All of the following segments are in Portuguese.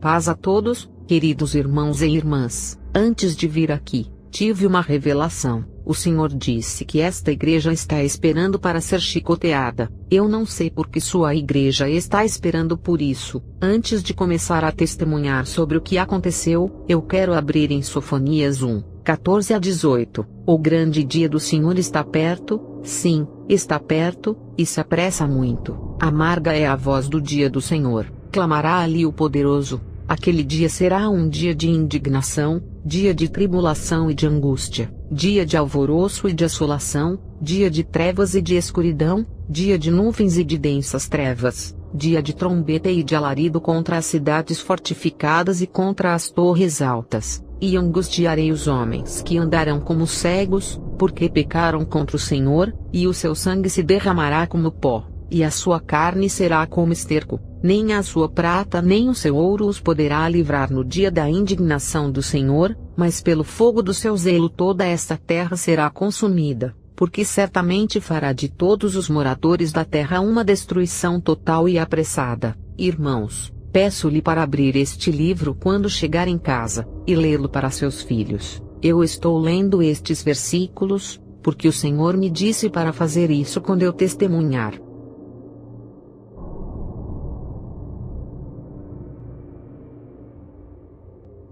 Paz a todos, queridos irmãos e irmãs. Antes de vir aqui, tive uma revelação. O Senhor disse que esta igreja está esperando para ser chicoteada. Eu não sei por que sua igreja está esperando por isso. Antes de começar a testemunhar sobre o que aconteceu, eu quero abrir em Sofonias 1, 14 a 18. O grande dia do Senhor está perto, sim, está perto, e se apressa muito. Amarga é a voz do dia do Senhor, clamará ali o poderoso. Aquele dia será um dia de indignação, dia de tribulação e de angústia, dia de alvoroço e de assolação, dia de trevas e de escuridão, dia de nuvens e de densas trevas, dia de trombeta e de alarido contra as cidades fortificadas e contra as torres altas. E angustiarei os homens que andarão como cegos, porque pecaram contra o Senhor, e o seu sangue se derramará como pó, e a sua carne será como esterco. Nem a sua prata nem o seu ouro os poderá livrar no dia da indignação do Senhor, mas pelo fogo do seu zelo toda esta terra será consumida, porque certamente fará de todos os moradores da terra uma destruição total e apressada. Irmãos, peço-lhe para abrir este livro quando chegar em casa, e lê-lo para seus filhos. Eu estou lendo estes versículos, porque o Senhor me disse para fazer isso quando eu testemunhar.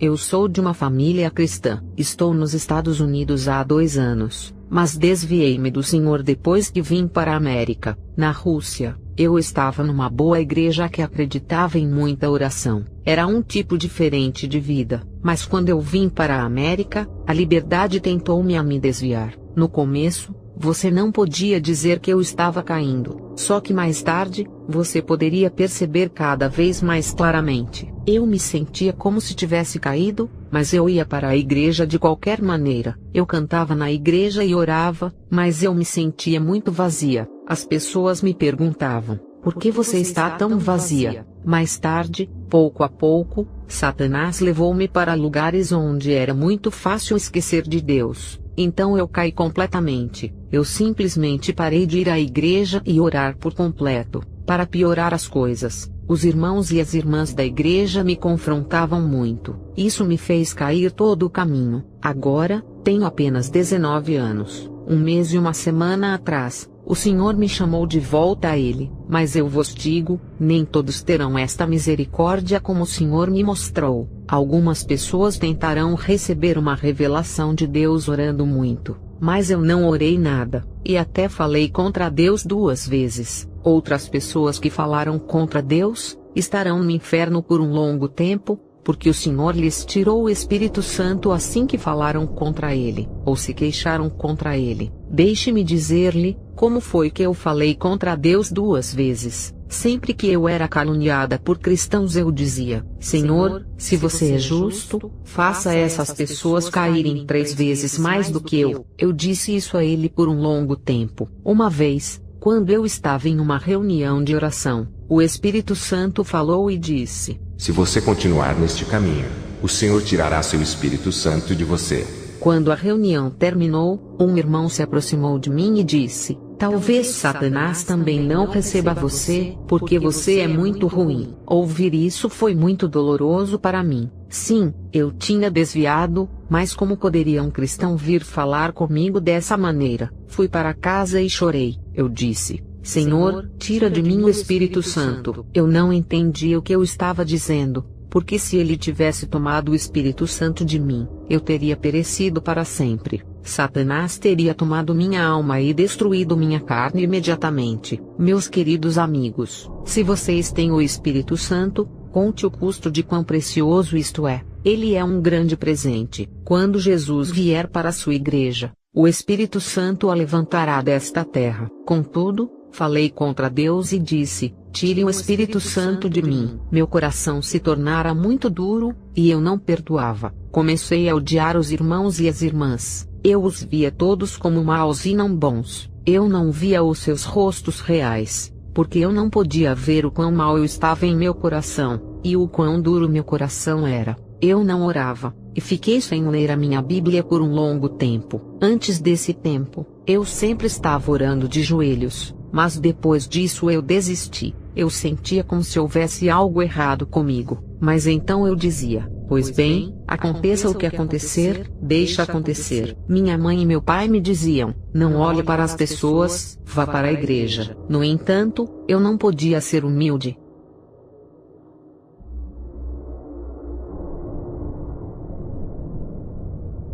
Eu sou de uma família cristã. Estou nos Estados Unidos há 2 anos, mas desviei-me do Senhor depois que vim para a América. Na Rússia, eu estava numa boa igreja que acreditava em muita oração. Era um tipo diferente de vida, mas quando eu vim para a América, a liberdade tentou-me a me desviar. No começo, você não podia dizer que eu estava caindo, só que mais tarde, você poderia perceber cada vez mais claramente. Eu me sentia como se tivesse caído, mas eu ia para a igreja de qualquer maneira. Eu cantava na igreja e orava, mas eu me sentia muito vazia. As pessoas me perguntavam, por que você está tão vazia? Mais tarde, pouco a pouco, Satanás levou-me para lugares onde era muito fácil esquecer de Deus. Então eu caí completamente. Eu simplesmente parei de ir à igreja e orar por completo. Para piorar as coisas, os irmãos e as irmãs da igreja me confrontavam muito. Isso me fez cair todo o caminho. Agora, tenho apenas 19 anos. 1 mês e 1 semana atrás, o Senhor me chamou de volta a Ele. Mas eu vos digo, nem todos terão esta misericórdia como o Senhor me mostrou. Algumas pessoas tentarão receber uma revelação de Deus orando muito, mas eu não orei nada, e até falei contra Deus 2 vezes. Outras pessoas que falaram contra Deus, estarão no inferno por um longo tempo, porque o Senhor lhes tirou o Espírito Santo assim que falaram contra Ele, ou se queixaram contra Ele. Deixe-me dizer-lhe, como foi que eu falei contra Deus 2 vezes. Sempre que eu era caluniada por cristãos eu dizia, Senhor, se você é justo, faça essas pessoas caírem 3 vezes mais do que eu. Eu disse isso a ele por um longo tempo. Uma vez, quando eu estava em uma reunião de oração, o Espírito Santo falou e disse, se você continuar neste caminho, o Senhor tirará seu Espírito Santo de você. Quando a reunião terminou, um irmão se aproximou de mim e disse, talvez Satanás também não receba você, porque você é muito ruim. Ouvir isso foi muito doloroso para mim. Sim, eu tinha desviado, mas como poderia um cristão vir falar comigo dessa maneira? Fui para casa e chorei. Eu disse, Senhor, tira de mim o Espírito Santo. Eu não entendi o que eu estava dizendo, porque se ele tivesse tomado o Espírito Santo de mim, eu teria perecido para sempre. Satanás teria tomado minha alma e destruído minha carne imediatamente. Meus queridos amigos, se vocês têm o Espírito Santo, conte o custo de quão precioso isto é. Ele é um grande presente. Quando Jesus vier para a sua igreja, o Espírito Santo a levantará desta terra. Contudo, falei contra Deus e disse, tire o Espírito Santo de mim. Meu coração se tornara muito duro, e eu não perdoava. Comecei a odiar os irmãos e as irmãs. Eu os via todos como maus e não bons. Eu não via os seus rostos reais, porque eu não podia ver o quão mal eu estava em meu coração, e o quão duro meu coração era. Eu não orava, e fiquei sem ler a minha Bíblia por um longo tempo. Antes desse tempo, eu sempre estava orando de joelhos, mas depois disso eu desisti. Eu sentia como se houvesse algo errado comigo, mas então eu dizia: pois bem, aconteça o que acontecer, deixa acontecer. Minha mãe e meu pai me diziam: não olhe para as pessoas, vá para a igreja. No entanto, eu não podia ser humilde.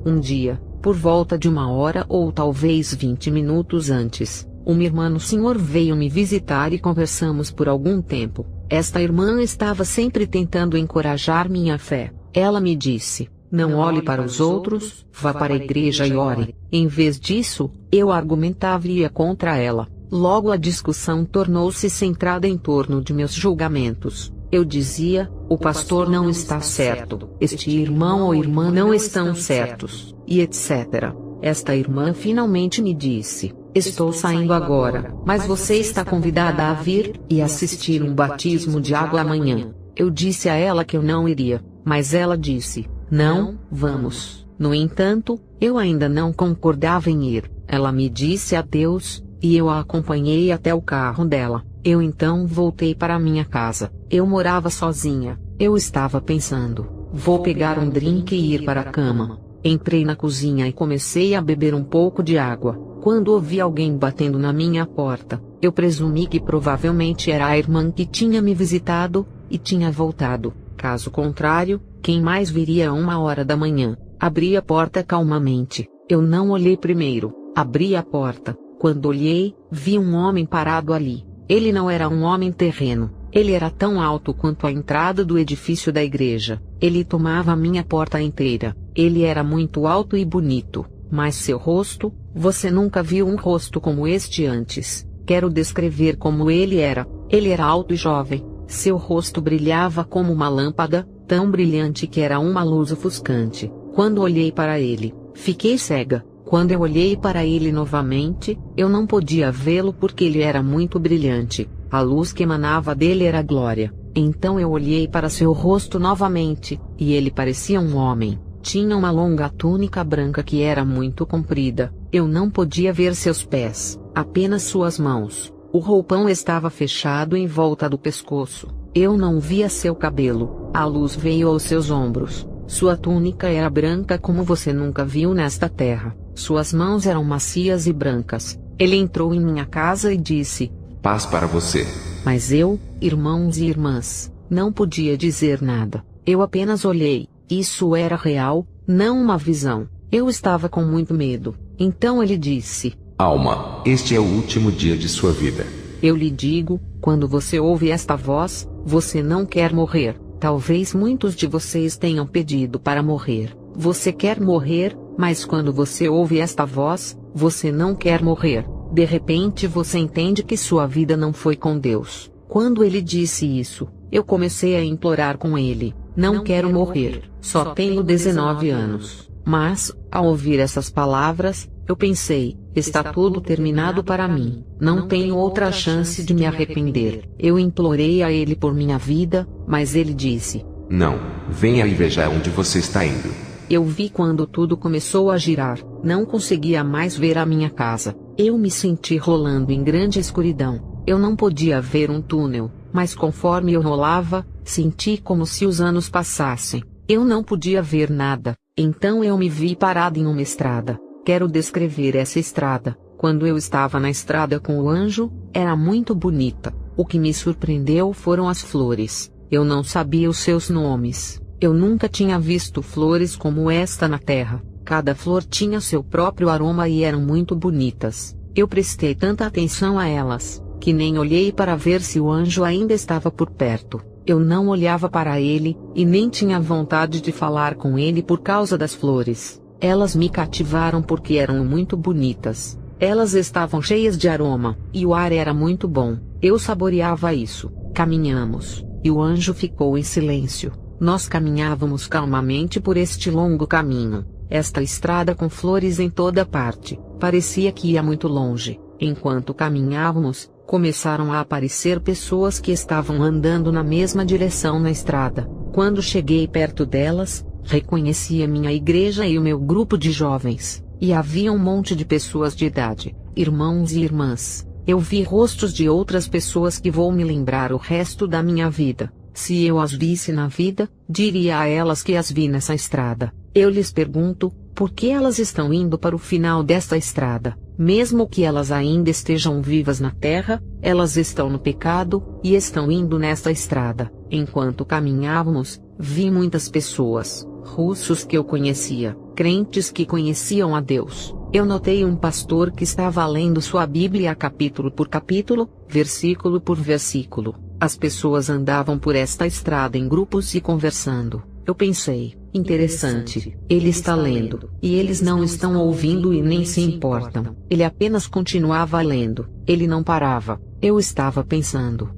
Um dia, por volta de 1 hora ou talvez 20 minutos antes, uma irmã no Senhor veio me visitar e conversamos por algum tempo. Esta irmã estava sempre tentando encorajar minha fé. Ela me disse: não olhe para os outros, vá para a igreja e ore. Em vez disso, eu argumentava e ia contra ela. Logo a discussão tornou-se centrada em torno de meus julgamentos. Eu dizia: o pastor não está certo, este irmão ou irmã não estão certos, e etc. Esta irmã finalmente me disse: estou saindo agora, mas você está convidada a vir e assistir um batismo de água amanhã. Eu disse a ela que eu não iria, mas ela disse: não, vamos. No entanto, eu ainda não concordava em ir. Ela me disse adeus, e eu a acompanhei até o carro dela. Eu então voltei para minha casa. Eu morava sozinha. Eu estava pensando: vou pegar um drink e ir para a cama. Entrei na cozinha e comecei a beber um pouco de água, quando ouvi alguém batendo na minha porta. Eu presumi que provavelmente era a irmã que tinha me visitado, e tinha voltado. Caso contrário, quem mais viria a 1 hora da manhã? Abri a porta calmamente. Eu não olhei primeiro. Abri a porta. Quando olhei, vi um homem parado ali. Ele não era um homem terreno. Ele era tão alto quanto a entrada do edifício da igreja. Ele tomava a minha porta inteira. Ele era muito alto e bonito, mas seu rosto, você nunca viu um rosto como este antes. Quero descrever como ele era. Ele era alto e jovem. Seu rosto brilhava como uma lâmpada, tão brilhante que era uma luz ofuscante. Quando olhei para ele, fiquei cega. Quando eu olhei para ele novamente, eu não podia vê-lo porque ele era muito brilhante. A luz que emanava dele era glória. Então eu olhei para seu rosto novamente, e ele parecia um homem. Tinha uma longa túnica branca que era muito comprida. Eu não podia ver seus pés, apenas suas mãos. O roupão estava fechado em volta do pescoço. Eu não via seu cabelo. A luz veio aos seus ombros. Sua túnica era branca como você nunca viu nesta terra. Suas mãos eram macias e brancas. Ele entrou em minha casa e disse: paz para você. Mas eu, irmãos e irmãs, não podia dizer nada. Eu apenas olhei. Isso era real, não uma visão. Eu estava com muito medo. Então ele disse: Alma, este é o último dia de sua vida. Eu lhe digo, quando você ouve esta voz, você não quer morrer. Talvez muitos de vocês tenham pedido para morrer. Você quer morrer, mas quando você ouve esta voz, você não quer morrer. De repente você entende que sua vida não foi com Deus. Quando ele disse isso, eu comecei a implorar com ele: não quero morrer, só tenho 19 anos. Mas, ao ouvir essas palavras, eu pensei: está tudo terminado para mim. Não tenho outra chance de me arrepender. Eu implorei a ele por minha vida, mas ele disse: não, venha e veja onde você está indo. Eu vi quando tudo começou a girar. Não conseguia mais ver a minha casa. Eu me senti rolando em grande escuridão. Eu não podia ver um túnel, mas conforme eu rolava, senti como se os anos passassem. Eu não podia ver nada. Então eu me vi parado em uma estrada. Quero descrever essa estrada. Quando eu estava na estrada com o anjo, era muito bonita. O que me surpreendeu foram as flores. Eu não sabia os seus nomes. Eu nunca tinha visto flores como esta na terra. Cada flor tinha seu próprio aroma e eram muito bonitas. Eu prestei tanta atenção a elas, que nem olhei para ver se o anjo ainda estava por perto. Eu não olhava para ele, e nem tinha vontade de falar com ele por causa das flores. Elas me cativaram porque eram muito bonitas. Elas estavam cheias de aroma, e o ar era muito bom. Eu saboreava isso. Caminhamos, e o anjo ficou em silêncio. Nós caminhávamos calmamente por este longo caminho. Esta estrada com flores em toda parte, parecia que ia muito longe. Enquanto caminhávamos, começaram a aparecer pessoas que estavam andando na mesma direção na estrada. Quando cheguei perto delas, reconheci a minha igreja e o meu grupo de jovens, e havia um monte de pessoas de idade, irmãos e irmãs. Eu vi rostos de outras pessoas que vou me lembrar o resto da minha vida. Se eu as visse na vida, diria a elas que as vi nessa estrada. Eu lhes pergunto, por que elas estão indo para o final desta estrada? Mesmo que elas ainda estejam vivas na terra, elas estão no pecado, e estão indo nesta estrada. Enquanto caminhávamos, vi muitas pessoas, russos que eu conhecia, crentes que conheciam a Deus. Eu notei um pastor que estava lendo sua Bíblia capítulo por capítulo, versículo por versículo. As pessoas andavam por esta estrada em grupos e conversando. Eu pensei, interessante, ele está lendo, e eles não estão ouvindo e nem se importam. Ele apenas continuava lendo, ele não parava. Eu estava pensando,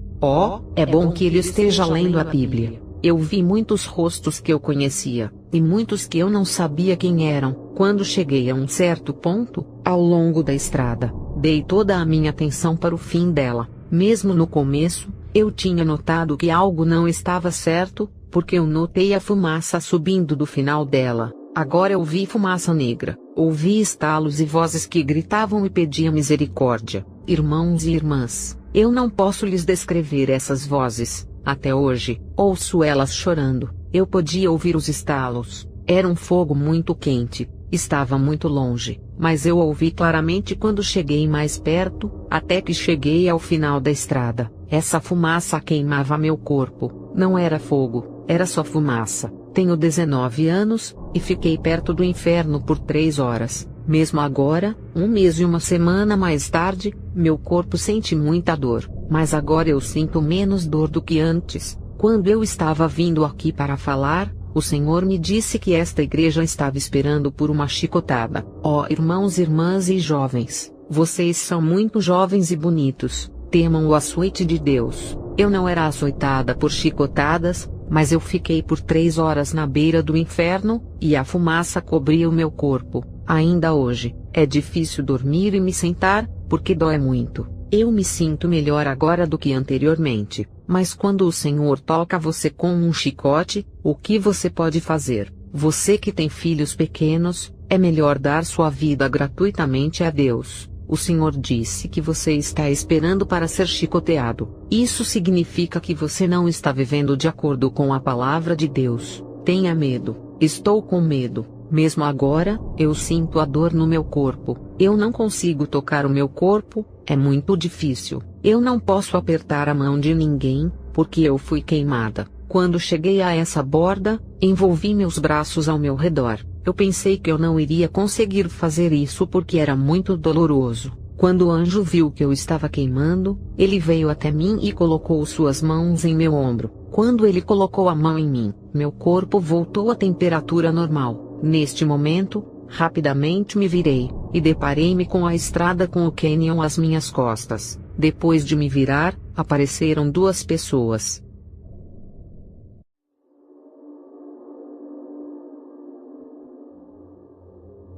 é bom que ele esteja lendo a Bíblia. Eu vi muitos rostos que eu conhecia, e muitos que eu não sabia quem eram. Quando cheguei a um certo ponto, ao longo da estrada, dei toda a minha atenção para o fim dela. Mesmo no começo, eu tinha notado que algo não estava certo, porque eu notei a fumaça subindo do final dela. Agora eu vi fumaça negra, ouvi estalos e vozes que gritavam e pediam misericórdia. Irmãos e irmãs, eu não posso lhes descrever essas vozes. Até hoje, ouço elas chorando. Eu podia ouvir os estalos. Era um fogo muito quente. Estava muito longe, mas eu ouvi claramente quando cheguei mais perto, até que cheguei ao final da estrada. Essa fumaça queimava meu corpo. Não era fogo, era só fumaça. Tenho 19 anos, e fiquei perto do inferno por 3 horas. Mesmo agora, 1 mês e 1 semana mais tarde, meu corpo sente muita dor, mas agora eu sinto menos dor do que antes. Quando eu estava vindo aqui para falar, o Senhor me disse que esta igreja estava esperando por uma chicotada. Irmãos, irmãs e jovens, vocês são muito jovens e bonitos, temam o açoite de Deus. Eu não era açoitada por chicotadas, mas eu fiquei por 3 horas na beira do inferno, e a fumaça cobria o meu corpo. Ainda hoje, é difícil dormir e me sentar, porque dói muito. Eu me sinto melhor agora do que anteriormente, mas quando o Senhor toca você com um chicote, o que você pode fazer? Você que tem filhos pequenos, é melhor dar sua vida gratuitamente a Deus. O Senhor disse que você está esperando para ser chicoteado. Isso significa que você não está vivendo de acordo com a palavra de Deus. Tenha medo. Estou com medo. Mesmo agora, eu sinto a dor no meu corpo. Eu não consigo tocar o meu corpo, é muito difícil. Eu não posso apertar a mão de ninguém, porque eu fui queimada. Quando cheguei a essa borda, envolvi meus braços ao meu redor. Eu pensei que eu não iria conseguir fazer isso porque era muito doloroso. Quando o anjo viu que eu estava queimando, ele veio até mim e colocou suas mãos em meu ombro. Quando ele colocou a mão em mim, meu corpo voltou à temperatura normal. Neste momento, rapidamente me virei, e deparei-me com a estrada com o cânion às minhas costas. Depois de me virar, apareceram 2 pessoas.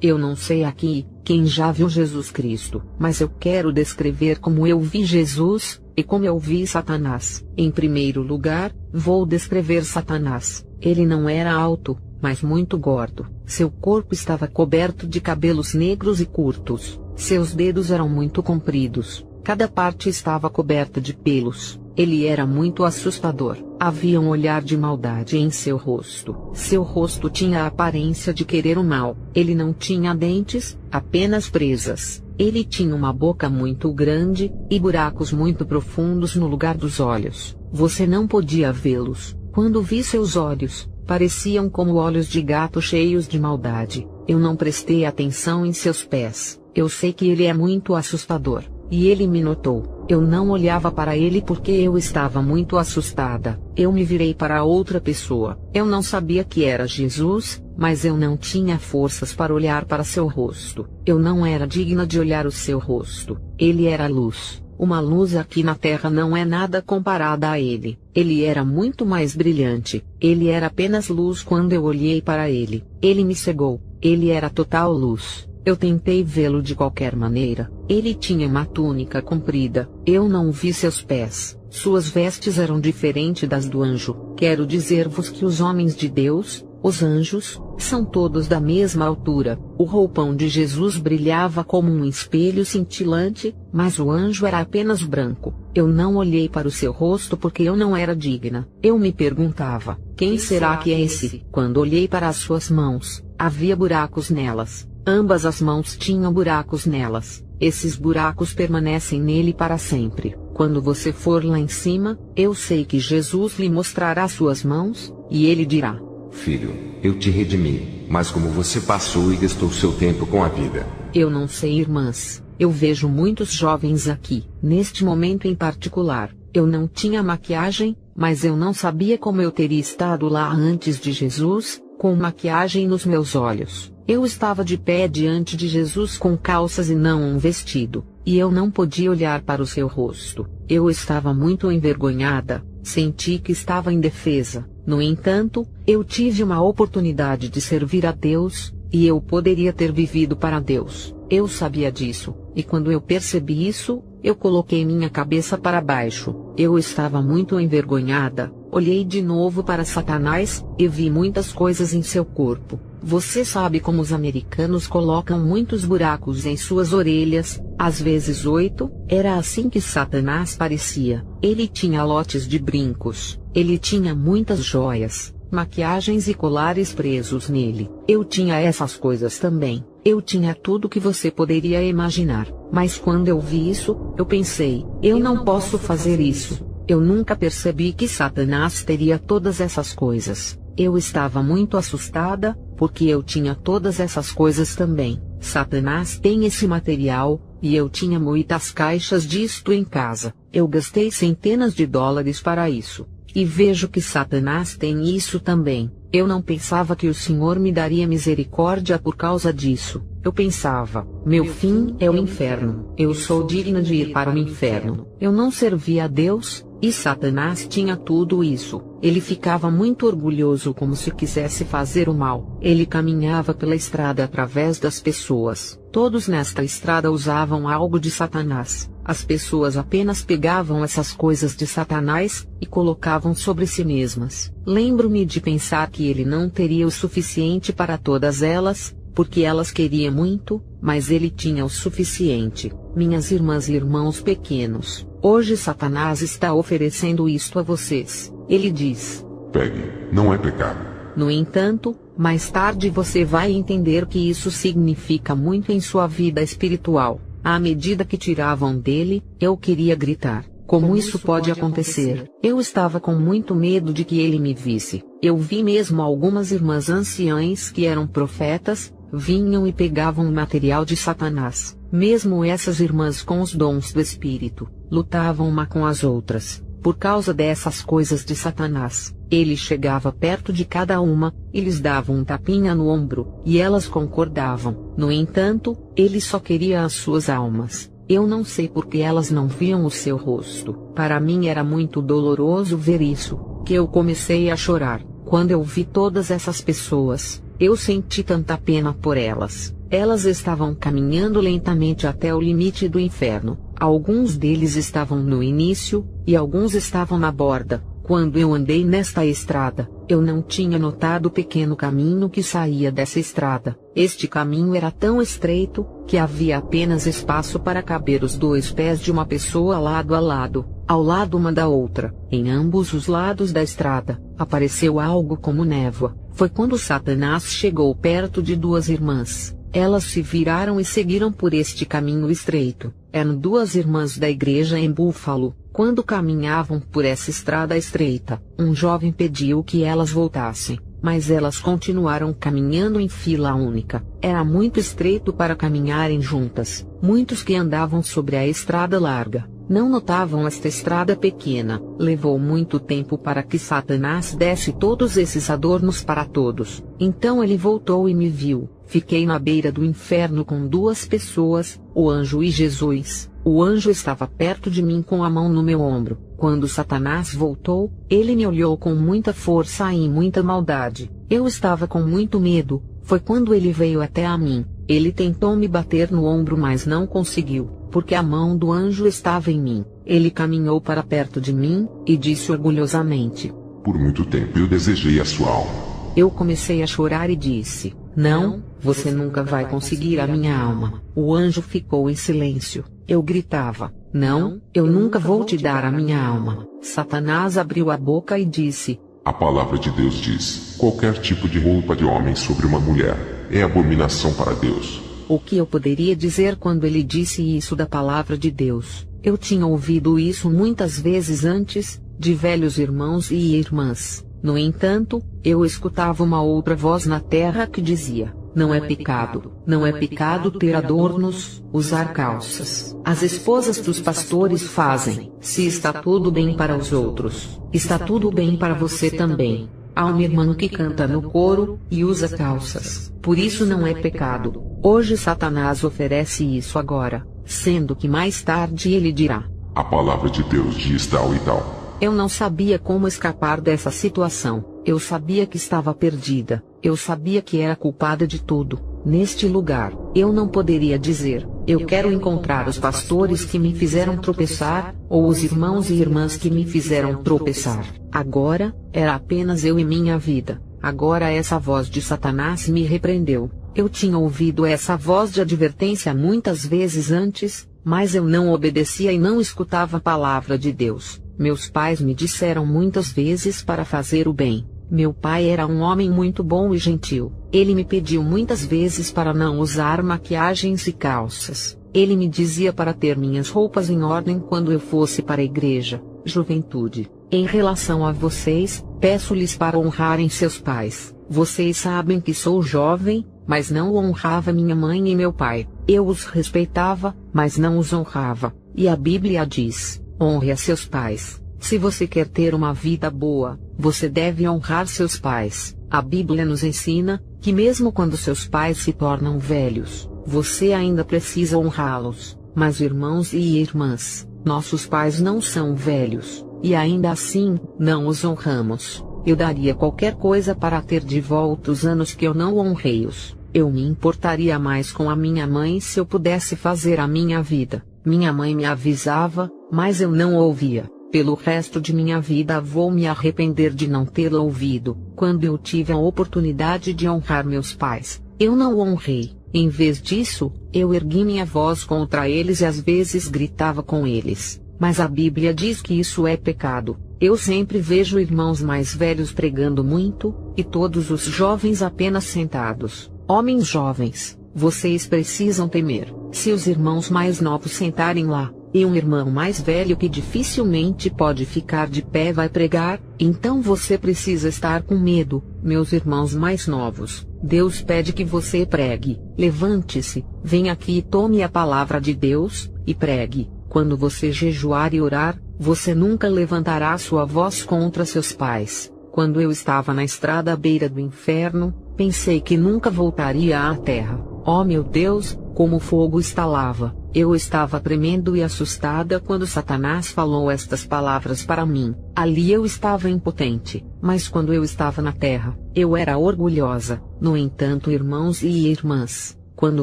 Eu não sei aqui, quem já viu Jesus Cristo, mas eu quero descrever como eu vi Jesus, e como eu vi Satanás. Em primeiro lugar, vou descrever Satanás. Ele não era alto, mas muito gordo. Seu corpo estava coberto de cabelos negros e curtos. Seus dedos eram muito compridos. Cada parte estava coberta de pelos. Ele era muito assustador. Havia um olhar de maldade em seu rosto. Seu rosto tinha a aparência de querer o mal. Ele não tinha dentes, apenas presas. Ele tinha uma boca muito grande, e buracos muito profundos no lugar dos olhos. Você não podia vê-los. Quando vi seus olhos, pareciam como olhos de gato cheios de maldade. Eu não prestei atenção em seus pés. Eu sei que ele é muito assustador. E ele me notou. Eu não olhava para ele porque eu estava muito assustada. Eu me virei para outra pessoa. Eu não sabia que era Jesus, mas eu não tinha forças para olhar para seu rosto. Eu não era digna de olhar o seu rosto. Ele era luz. Uma luz aqui na Terra não é nada comparada a ele. Ele era muito mais brilhante. Ele era apenas luz quando eu olhei para ele. Ele me cegou. Ele era total luz. Eu tentei vê-lo de qualquer maneira. Ele tinha uma túnica comprida. Eu não vi seus pés. Suas vestes eram diferentes das do anjo. Quero dizer-vos que os homens de Deus, os anjos, São todos da mesma altura. O roupão de Jesus brilhava como um espelho cintilante, mas o anjo era apenas branco. Eu não olhei para o seu rosto porque eu não era digna. Eu me perguntava, quem será que é esse? Quando olhei para as suas mãos, havia buracos nelas. Ambas as mãos tinham buracos nelas. Esses buracos permanecem nele para sempre. Quando você for lá em cima, eu sei que Jesus lhe mostrará suas mãos, e ele dirá: Filho, eu te redimi, mas como você passou e gastou seu tempo com a vida. Eu não sei, irmãs. Eu vejo muitos jovens aqui, neste momento em particular. Eu não tinha maquiagem, mas eu não sabia como eu teria estado lá antes de Jesus, com maquiagem nos meus olhos. Eu estava de pé diante de Jesus com calças e não um vestido, e eu não podia olhar para o seu rosto. Eu estava muito envergonhada, senti que estava indefesa. No entanto, eu tive uma oportunidade de servir a Deus, e eu poderia ter vivido para Deus. Eu sabia disso, e quando eu percebi isso, eu coloquei minha cabeça para baixo. Eu estava muito envergonhada. Olhei de novo para Satanás, e vi muitas coisas em seu corpo. Você sabe como os americanos colocam muitos buracos em suas orelhas, às vezes 8, era assim que Satanás parecia. Ele tinha lotes de brincos, ele tinha muitas joias, maquiagens e colares presos nele. Eu tinha essas coisas também. Eu tinha tudo que você poderia imaginar. Mas quando eu vi isso, eu pensei, eu não posso fazer isso. Eu nunca percebi que Satanás teria todas essas coisas. Eu estava muito assustada, porque eu tinha todas essas coisas também. Satanás tem esse material, e eu tinha muitas caixas disto em casa. Eu gastei centenas de dólares para isso. E vejo que Satanás tem isso também. Eu não pensava que o Senhor me daria misericórdia por causa disso. Eu pensava, meu fim é o inferno. Eu sou digna de ir para o inferno. Eu não servia a Deus, e Satanás tinha tudo isso. Ele ficava muito orgulhoso como se quisesse fazer o mal. Ele caminhava pela estrada através das pessoas. Todos nesta estrada usavam algo de Satanás. As pessoas apenas pegavam essas coisas de Satanás e colocavam sobre si mesmas. Lembro-me de pensar que ele não teria o suficiente para todas elas, porque elas queriam muito, mas ele tinha o suficiente. Minhas irmãs e irmãos pequenos, hoje Satanás está oferecendo isto a vocês. Ele diz: pegue, não é pecado. No entanto, mais tarde você vai entender que isso significa muito em sua vida espiritual. À medida que tiravam dele, eu queria gritar. Como isso pode acontecer? Eu estava com muito medo de que ele me visse. Eu vi mesmo algumas irmãs anciãs que eram profetas, vinham e pegavam o material de Satanás. Mesmo essas irmãs com os dons do Espírito, lutavam uma com as outras, por causa dessas coisas de Satanás. Ele chegava perto de cada uma, e lhes dava um tapinha no ombro, e elas concordavam. No entanto, ele só queria as suas almas. Eu não sei por que elas não viam o seu rosto. Para mim era muito doloroso ver isso, que eu comecei a chorar. Quando eu vi todas essas pessoas, eu senti tanta pena por elas. Elas estavam caminhando lentamente até o limite do inferno. Alguns deles estavam no início, e alguns estavam na borda. Quando eu andei nesta estrada, eu não tinha notado o pequeno caminho que saía dessa estrada. Este caminho era tão estreito, que havia apenas espaço para caber os 2 pés de uma pessoa lado a lado, ao lado uma da outra. Em ambos os lados da estrada, apareceu algo como névoa. Foi quando Satanás chegou perto de 2 irmãs. Elas se viraram e seguiram por este caminho estreito. Eram 2 irmãs da igreja em Buffalo. Quando caminhavam por essa estrada estreita, um jovem pediu que elas voltassem, mas elas continuaram caminhando em fila única. Era muito estreito para caminharem juntas. Muitos que andavam sobre a estrada larga não notavam esta estrada pequena. Levou muito tempo para que Satanás desse todos esses adornos para todos. Então ele voltou e me viu. Fiquei na beira do inferno com 2 pessoas, o anjo e Jesus. O anjo estava perto de mim com a mão no meu ombro. Quando Satanás voltou, ele me olhou com muita força e muita maldade. Eu estava com muito medo. Foi quando ele veio até a mim. Ele tentou me bater no ombro, mas não conseguiu, porque a mão do anjo estava em mim. Ele caminhou para perto de mim, e disse orgulhosamente: por muito tempo eu desejei a sua alma. Eu comecei a chorar e disse: não, você nunca vai conseguir a minha alma. O anjo ficou em silêncio. Eu gritava: não, eu nunca vou te dar a minha alma. Satanás abriu a boca e disse: A palavra de Deus diz: qualquer tipo de roupa de homem sobre uma mulher é abominação para Deus. O que eu poderia dizer quando ele disse isso da palavra de Deus? Eu tinha ouvido isso muitas vezes antes, de velhos irmãos e irmãs. No entanto, eu escutava uma outra voz na terra que dizia: não é pecado, não é pecado ter adornos, usar calças. As esposas dos pastores fazem. Se está tudo bem para os outros, está tudo bem para você também. Há uma irmã que canta no coro, e usa calças. Por isso não é pecado. Hoje Satanás oferece isso agora, sendo que mais tarde ele dirá: A palavra de Deus diz tal e tal. Eu não sabia como escapar dessa situação. Eu sabia que estava perdida. Eu sabia que era culpada de tudo. Neste lugar, eu não poderia dizer: eu quero encontrar os pastores que me fizeram tropeçar, ou os irmãos e irmãs que me fizeram tropeçar. Agora, era apenas eu e minha vida. Agora essa voz de Satanás me repreendeu. Eu tinha ouvido essa voz de advertência muitas vezes antes, mas eu não obedecia e não escutava a palavra de Deus. Meus pais me disseram muitas vezes para fazer o bem. Meu pai era um homem muito bom e gentil. Ele me pediu muitas vezes para não usar maquiagens e calças. Ele me dizia para ter minhas roupas em ordem quando eu fosse para a igreja. Juventude, em relação a vocês, peço-lhes para honrarem seus pais. Vocês sabem que sou jovem, mas não honrava minha mãe e meu pai. Eu os respeitava, mas não os honrava. E a Bíblia diz: honre a seus pais. Se você quer ter uma vida boa, você deve honrar seus pais. A Bíblia nos ensina que mesmo quando seus pais se tornam velhos, você ainda precisa honrá-los. Mas irmãos e irmãs, nossos pais não são velhos, e ainda assim, não os honramos. Eu daria qualquer coisa para ter de volta os anos que eu não honrei-os. Eu me importaria mais com a minha mãe se eu pudesse fazer a minha vida. Minha mãe me avisava, mas eu não ouvia. Pelo resto de minha vida vou me arrepender de não tê-la ouvido. Quando eu tive a oportunidade de honrar meus pais, eu não honrei. Em vez disso, eu ergui minha voz contra eles e às vezes gritava com eles. Mas a Bíblia diz que isso é pecado. Eu sempre vejo irmãos mais velhos pregando muito, e todos os jovens apenas sentados. Homens jovens, vocês precisam temer. Se os irmãos mais novos sentarem lá, e um irmão mais velho que dificilmente pode ficar de pé vai pregar, então você precisa estar com medo. Meus irmãos mais novos, Deus pede que você pregue. Levante-se, venha aqui e tome a palavra de Deus, e pregue. Quando você jejuar e orar, você nunca levantará sua voz contra seus pais. Quando eu estava na estrada à beira do inferno, pensei que nunca voltaria à terra. Oh meu Deus, como o fogo estalava. Eu estava tremendo e assustada quando Satanás falou estas palavras para mim. Ali eu estava impotente, mas quando eu estava na terra, eu era orgulhosa. No entanto, irmãos e irmãs, quando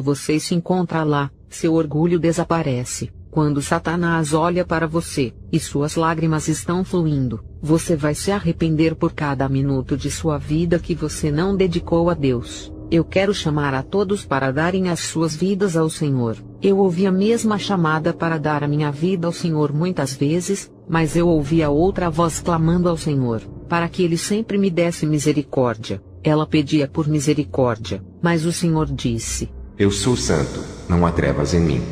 você se encontra lá, seu orgulho desaparece. Quando Satanás olha para você, e suas lágrimas estão fluindo, você vai se arrepender por cada minuto de sua vida que você não dedicou a Deus. Eu quero chamar a todos para darem as suas vidas ao Senhor. Eu ouvi a mesma chamada para dar a minha vida ao Senhor muitas vezes, mas eu ouvi a outra voz clamando ao Senhor, para que Ele sempre me desse misericórdia. Ela pedia por misericórdia, mas o Senhor disse: Eu sou santo, não há trevas em mim.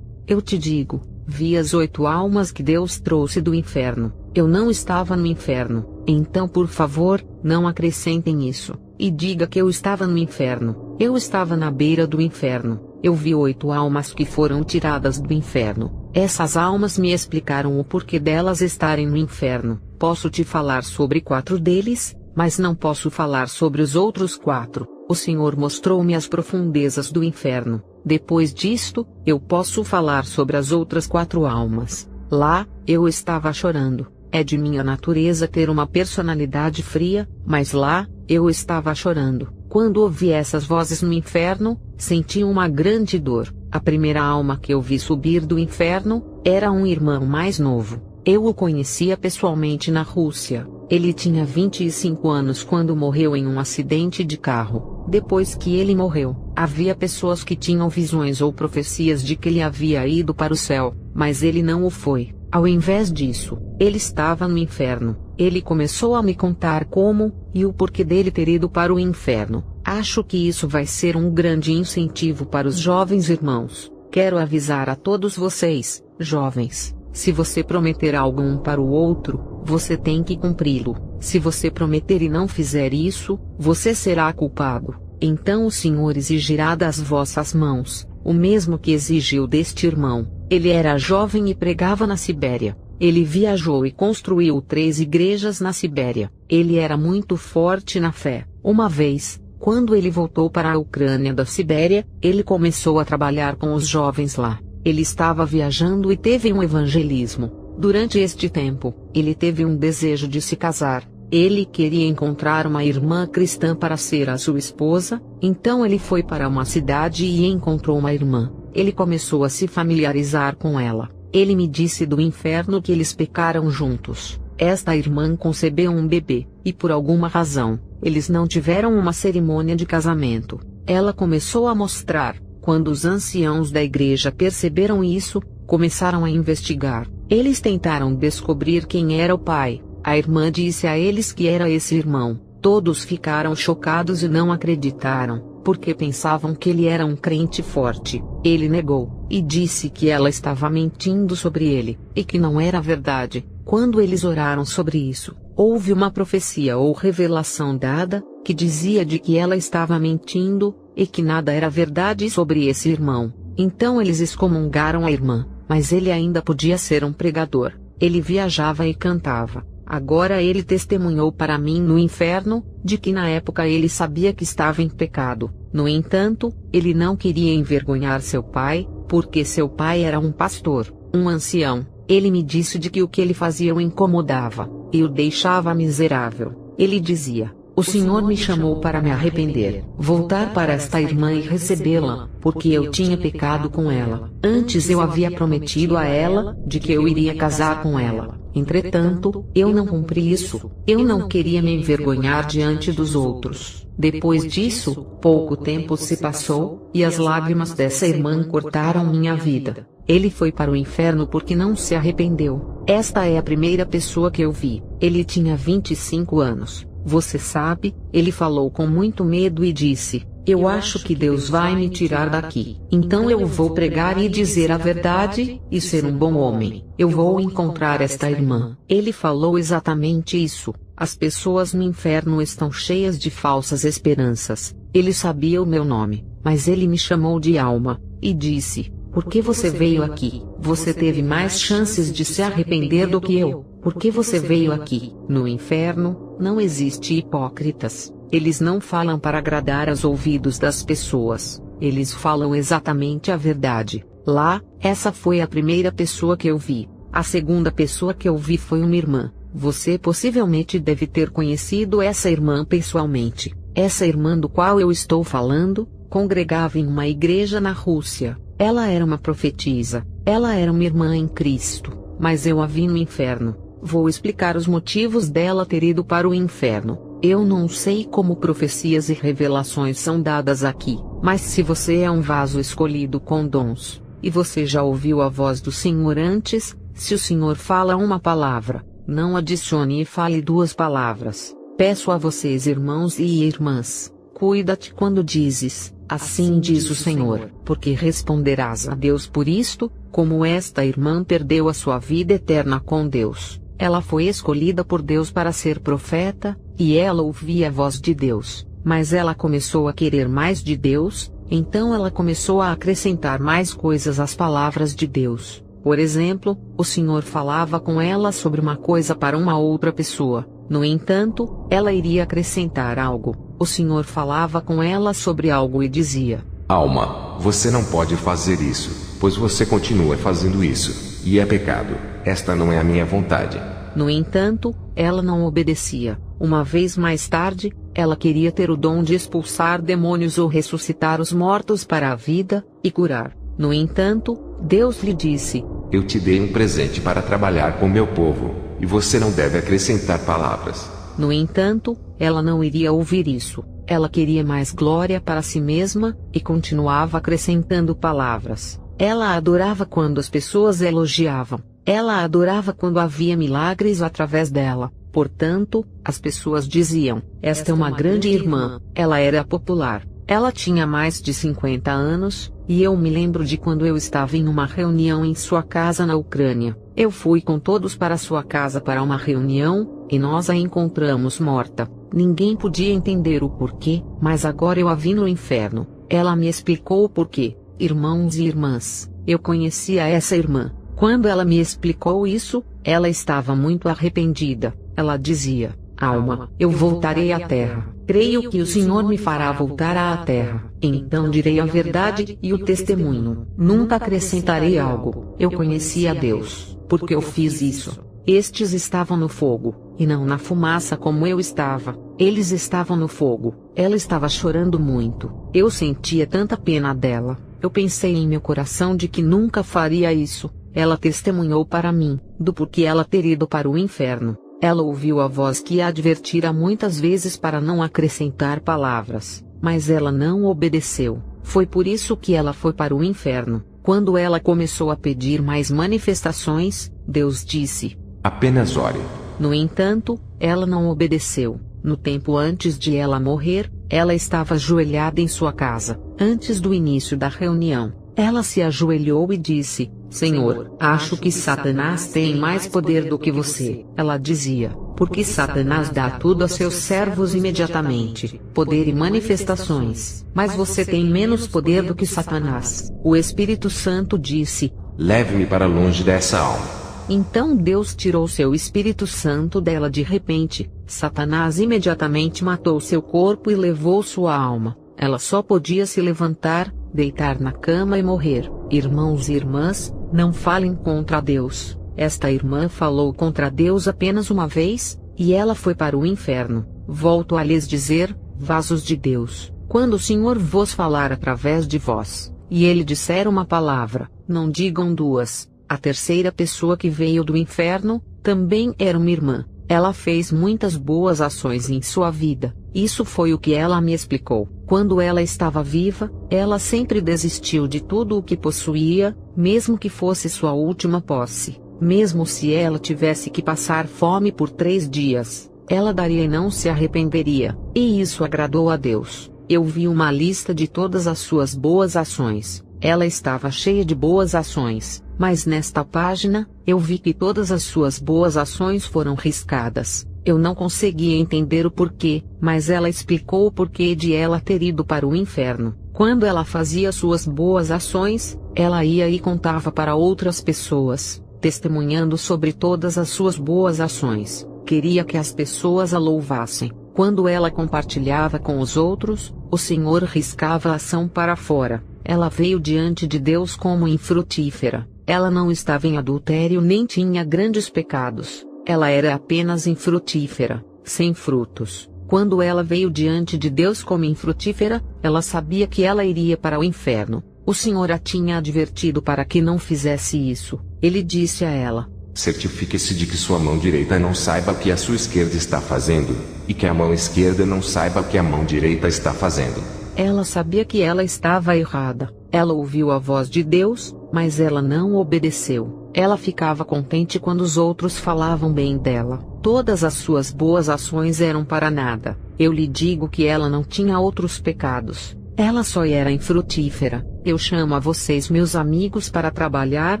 Eu te digo, vi as 8 almas que Deus trouxe do inferno. Eu não estava no inferno, então por favor, não acrescentem isso, e diga que eu estava no inferno. Eu estava na beira do inferno. Eu vi 8 almas que foram tiradas do inferno. Essas almas me explicaram o porquê delas estarem no inferno. Posso te falar sobre 4 deles, mas não posso falar sobre os outros 4. O Senhor mostrou-me as profundezas do inferno. Depois disto, eu posso falar sobre as outras 4 almas. Lá, eu estava chorando. É de minha natureza ter uma personalidade fria, mas lá, eu estava chorando. Quando ouvi essas vozes no inferno, senti uma grande dor. A primeira alma que eu vi subir do inferno era um irmão mais novo. Eu o conhecia pessoalmente na Rússia. Ele tinha 25 anos quando morreu em um acidente de carro. Depois que ele morreu, havia pessoas que tinham visões ou profecias de que ele havia ido para o céu, mas ele não o foi. Ao invés disso, ele estava no inferno. Ele começou a me contar como, e o porquê dele ter ido para o inferno. Acho que isso vai ser um grande incentivo para os jovens irmãos. Quero avisar a todos vocês, jovens, se você prometer algo um para o outro, você tem que cumpri-lo. Se você prometer e não fizer isso, você será culpado. Então o Senhor exigirá das vossas mãos, o mesmo que exigiu deste irmão. Ele era jovem e pregava na Sibéria. Ele viajou e construiu 3 igrejas na Sibéria. Ele era muito forte na fé. Uma vez, quando ele voltou para a Ucrânia da Sibéria, ele começou a trabalhar com os jovens lá. Ele estava viajando e teve um evangelismo. Durante este tempo, ele teve um desejo de se casar. Ele queria encontrar uma irmã cristã para ser a sua esposa, então ele foi para uma cidade e encontrou uma irmã. Ele começou a se familiarizar com ela. Ele me disse do inferno que eles pecaram juntos. Esta irmã concebeu um bebê, e por alguma razão, eles não tiveram uma cerimônia de casamento. Ela começou a mostrar. Quando os anciãos da igreja perceberam isso, começaram a investigar. Eles tentaram descobrir quem era o pai. A irmã disse a eles que era esse irmão. Todos ficaram chocados e não acreditaram, porque pensavam que ele era um crente forte. Ele negou, e disse que ela estava mentindo sobre ele, e que não era verdade. Quando eles oraram sobre isso, houve uma profecia ou revelação dada, que dizia de que ela estava mentindo, e que nada era verdade sobre esse irmão. Então eles excomungaram a irmã, mas ele ainda podia ser um pregador. Ele viajava e cantava. Agora ele testemunhou para mim no inferno, de que na época ele sabia que estava em pecado. No entanto, ele não queria envergonhar seu pai, porque seu pai era um pastor, um ancião. Ele me disse de que o que ele fazia o incomodava, e o deixava miserável. Ele dizia: o Senhor me chamou para me arrepender, voltar para esta irmã e recebê-la, porque eu tinha pecado com ela. Antes eu havia prometido a ela, de que eu iria casar com ela. Entretanto, eu não cumpri isso. Eu não queria me envergonhar diante dos outros. Depois disso, pouco tempo se passou, e as lágrimas dessa irmã cortaram minha vida. Ele foi para o inferno porque não se arrependeu. Esta é a primeira pessoa que eu vi. Ele tinha 25 anos. Você sabe, ele falou com muito medo e disse: eu acho que Deus vai me tirar daqui. Então eu vou pregar e dizer a verdade, e ser um bom homem. Eu vou encontrar esta irmã. Ele falou exatamente isso. As pessoas no inferno estão cheias de falsas esperanças. Ele sabia o meu nome, mas ele me chamou de alma, e disse: por que você veio aqui? Você teve mais chances de se arrepender do que eu. Por que você veio aqui? No inferno, não existe hipócritas. Eles não falam para agradar aos ouvidos das pessoas. Eles falam exatamente a verdade. Lá, essa foi a primeira pessoa que eu vi. A segunda pessoa que eu vi foi uma irmã. Você possivelmente deve ter conhecido essa irmã pessoalmente. Essa irmã do qual eu estou falando, congregava em uma igreja na Rússia. Ela era uma profetisa. Ela era uma irmã em Cristo, mas eu a vi no inferno. Vou explicar os motivos dela ter ido para o inferno. Eu não sei como profecias e revelações são dadas aqui, mas se você é um vaso escolhido com dons, e você já ouviu a voz do Senhor antes, se o Senhor fala uma palavra, não adicione e fale 2 palavras. Peço a vocês, irmãos e irmãs, cuida-te quando dizes: assim diz o Senhor, porque responderás a Deus por isto, como esta irmã perdeu a sua vida eterna com Deus. Ela foi escolhida por Deus para ser profeta, e ela ouvia a voz de Deus, mas ela começou a querer mais de Deus, então ela começou a acrescentar mais coisas às palavras de Deus. Por exemplo, o Senhor falava com ela sobre uma coisa para uma outra pessoa. No entanto, ela iria acrescentar algo. O Senhor falava com ela sobre algo e dizia: alma, você não pode fazer isso, pois você continua fazendo isso, e é pecado. Esta não é a minha vontade. No entanto, ela não obedecia. Uma vez mais tarde, Ela queria ter o dom de expulsar demônios ou ressuscitar os mortos para a vida, e curar. No entanto, Deus lhe disse: Eu te dei um presente para trabalhar com meu povo, e você não deve acrescentar palavras. No entanto, ela não iria ouvir isso. Ela queria mais glória para si mesma, e continuava acrescentando palavras. Ela adorava quando as pessoas elogiavam. Ela adorava quando havia milagres através dela. Portanto, as pessoas diziam: esta é uma grande irmã. Ela era popular. Ela tinha mais de 50 anos, e eu me lembro de quando eu estava em uma reunião em sua casa na Ucrânia. Eu fui com todos para sua casa para uma reunião, e nós a encontramos morta. Ninguém podia entender o porquê, mas agora eu a vi no inferno. Ela me explicou o porquê. Irmãos e irmãs, eu conhecia essa irmã. Quando ela me explicou isso, ela estava muito arrependida. Ela dizia: Alma, eu voltarei à terra. Creio que o Senhor me fará voltar à terra. Então direi a verdade e o testemunho. Nunca acrescentarei algo. Eu conheci a Deus, porque eu fiz isso. Estes estavam no fogo, e não na fumaça como eu estava. Eles estavam no fogo. Ela estava chorando muito. Eu sentia tanta pena dela. Eu pensei em meu coração de que nunca faria isso. Ela testemunhou para mim, do porquê ela ter ido para o inferno. Ela ouviu a voz que a advertira muitas vezes para não acrescentar palavras, mas ela não obedeceu. Foi por isso que ela foi para o inferno. Quando ela começou a pedir mais manifestações, Deus disse: apenas ore. No entanto, ela não obedeceu. No tempo antes de ela morrer, ela estava ajoelhada em sua casa. Antes do início da reunião, ela se ajoelhou e disse: Senhor, acho que Satanás tem mais poder do que você. Ela dizia: porque Satanás dá tudo a seus servos imediatamente, poder e manifestações, mas você tem menos poder do que Satanás. O Espírito Santo disse: leve-me para longe dessa alma. Então Deus tirou seu Espírito Santo dela de repente. Satanás imediatamente matou seu corpo e levou sua alma. Ela só podia se levantar, deitar na cama e morrer. Irmãos e irmãs, não falem contra Deus. Esta irmã falou contra Deus apenas uma vez, e ela foi para o inferno. Volto a lhes dizer, vasos de Deus, quando o Senhor vos falar através de vós, e ele disser uma palavra, não digam duas. A terceira pessoa que veio do inferno, também era uma irmã. Ela fez muitas boas ações em sua vida. Isso foi o que ela me explicou. Quando ela estava viva, ela sempre desistiu de tudo o que possuía, mesmo que fosse sua última posse. Mesmo se ela tivesse que passar fome por 3 dias, ela daria e não se arrependeria. E isso agradou a Deus. Eu vi uma lista de todas as suas boas ações. Ela estava cheia de boas ações, mas nesta página, eu vi que todas as suas boas ações foram riscadas. Eu não conseguia entender o porquê, mas ela explicou o porquê de ela ter ido para o inferno. Quando ela fazia suas boas ações, ela ia e contava para outras pessoas, testemunhando sobre todas as suas boas ações. Queria que as pessoas a louvassem. Quando ela compartilhava com os outros, o Senhor riscava a ação para fora. Ela veio diante de Deus como infrutífera. Ela não estava em adultério nem tinha grandes pecados. Ela era apenas infrutífera, sem frutos. Quando ela veio diante de Deus como infrutífera, ela sabia que ela iria para o inferno. O Senhor a tinha advertido para que não fizesse isso. Ele disse a ela: certifique-se de que sua mão direita não saiba o que a sua esquerda está fazendo, e que a mão esquerda não saiba o que a mão direita está fazendo. Ela sabia que ela estava errada. Ela ouviu a voz de Deus, mas ela não obedeceu. Ela ficava contente quando os outros falavam bem dela. Todas as suas boas ações eram para nada. Eu lhe digo que ela não tinha outros pecados. Ela só era infrutífera. Eu chamo a vocês, meus amigos, para trabalhar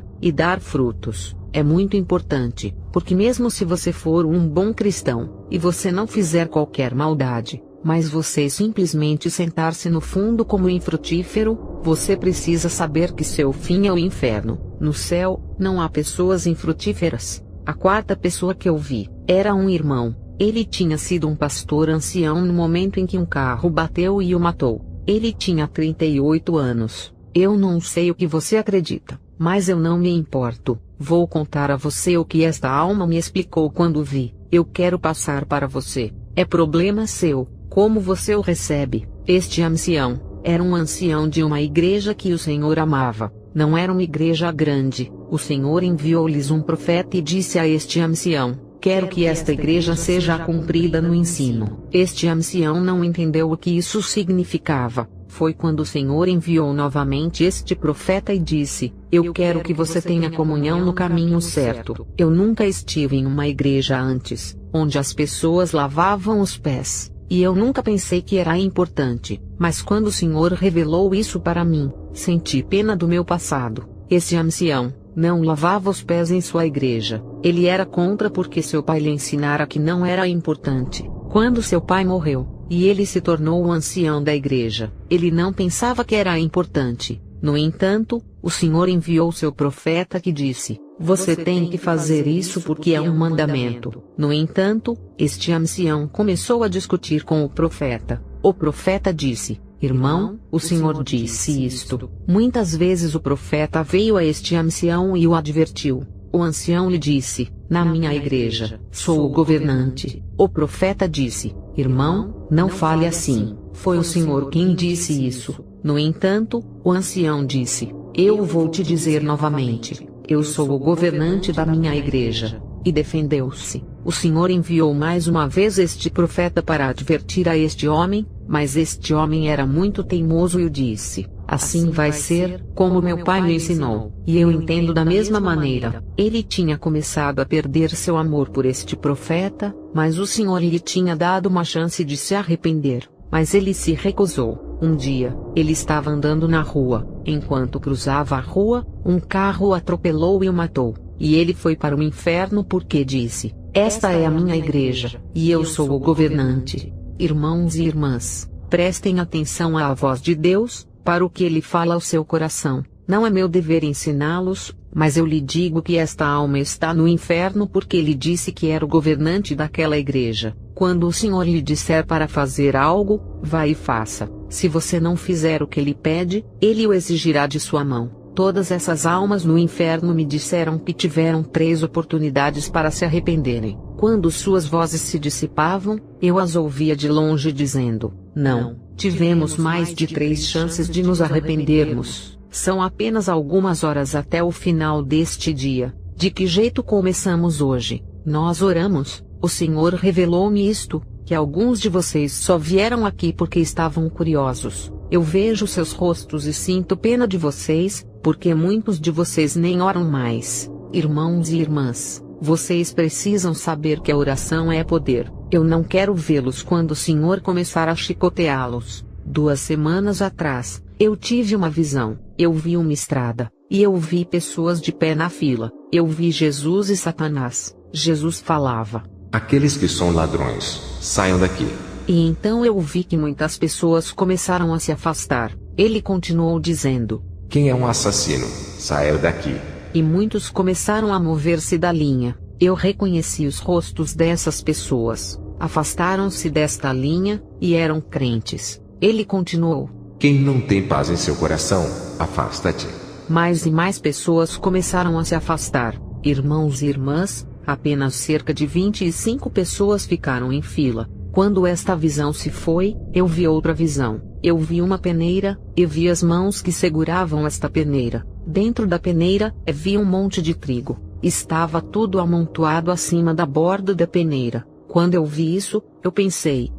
e dar frutos. É muito importante, porque mesmo se você for um bom cristão, e você não fizer qualquer maldade, mas você simplesmente sentar-se no fundo como infrutífero, você precisa saber que seu fim é o inferno. No céu, não há pessoas infrutíferas. A quarta pessoa que eu vi, era um irmão. Ele tinha sido um pastor ancião no momento em que um carro bateu e o matou. Ele tinha 38 anos. Eu não sei o que você acredita, mas eu não me importo. Vou contar a você o que esta alma me explicou quando vi. Eu quero passar para você. É problema seu. Como você o recebe? Este ancião era um ancião de uma igreja que o Senhor amava. Não era uma igreja grande. O Senhor enviou-lhes um profeta e disse a este ancião: quero que esta igreja seja cumprida no ensino. Este ancião não entendeu o que isso significava. Foi quando o Senhor enviou novamente este profeta e disse: eu quero que você tenha comunhão no caminho certo. Eu nunca estive em uma igreja antes, onde as pessoas lavavam os pés, e eu nunca pensei que era importante. Mas quando o Senhor revelou isso para mim, senti pena do meu passado. Esse ancião não lavava os pés em sua igreja. Ele era contra porque seu pai lhe ensinara que não era importante. Quando seu pai morreu, e ele se tornou o ancião da igreja, ele não pensava que era importante. No entanto, o Senhor enviou seu profeta que disse: você tem que fazer isso porque é um mandamento. No entanto, este ancião começou a discutir com o profeta. O profeta disse: irmão, o Senhor disse isto. Muitas vezes o profeta veio a este ancião e o advertiu. O ancião lhe disse: na minha igreja, sou o governante. O profeta disse: irmão, não fale assim. Foi o Senhor quem disse isso. No entanto, o ancião disse: eu vou te dizer novamente. Eu sou o governante da minha igreja. E defendeu-se. O Senhor enviou mais uma vez este profeta para advertir a este homem, mas este homem era muito teimoso e disse: assim vai ser, como meu pai me ensinou. E eu entendo da mesma maneira. Ele tinha começado a perder seu amor por este profeta, mas o Senhor lhe tinha dado uma chance de se arrepender. Mas ele se recusou. Um dia, ele estava andando na rua. Enquanto cruzava a rua, um carro o atropelou e o matou. E ele foi para o inferno porque disse: esta é a minha igreja, e eu sou o governante. Irmãos e irmãs, prestem atenção à voz de Deus, para o que ele fala ao seu coração. Não é meu dever ensiná-los, mas eu lhe digo que esta alma está no inferno porque ele disse que era o governante daquela igreja. Quando o Senhor lhe disser para fazer algo, vá e faça. Se você não fizer o que ele pede, ele o exigirá de sua mão. Todas essas almas no inferno me disseram que tiveram 3 oportunidades para se arrependerem. Quando suas vozes se dissipavam, eu as ouvia de longe dizendo: não, tivemos mais de 3 chances de nos arrependermos. São apenas algumas horas até o final deste dia. De que jeito começamos hoje? Nós oramos. O Senhor revelou-me isto, que alguns de vocês só vieram aqui porque estavam curiosos. Eu vejo seus rostos e sinto pena de vocês, porque muitos de vocês nem oram mais. Irmãos e irmãs, vocês precisam saber que a oração é poder. Eu não quero vê-los quando o Senhor começar a chicoteá-los. 2 semanas atrás, eu tive uma visão. Eu vi uma estrada, e eu vi pessoas de pé na fila. Eu vi Jesus e Satanás. Jesus falava: aqueles que são ladrões, saiam daqui. E então eu vi que muitas pessoas começaram a se afastar. Ele continuou dizendo: quem é um assassino, saia daqui. E muitos começaram a mover-se da linha. Eu reconheci os rostos dessas pessoas. Afastaram-se desta linha, e eram crentes. Ele continuou: quem não tem paz em seu coração, afasta-te. Mais e mais pessoas começaram a se afastar. Irmãos e irmãs, apenas cerca de 25 pessoas ficaram em fila. Quando esta visão se foi, eu vi outra visão. Eu vi uma peneira, e vi as mãos que seguravam esta peneira. Dentro da peneira, vi um monte de trigo. Estava tudo amontoado acima da borda da peneira. Quando eu vi isso, eu pensei: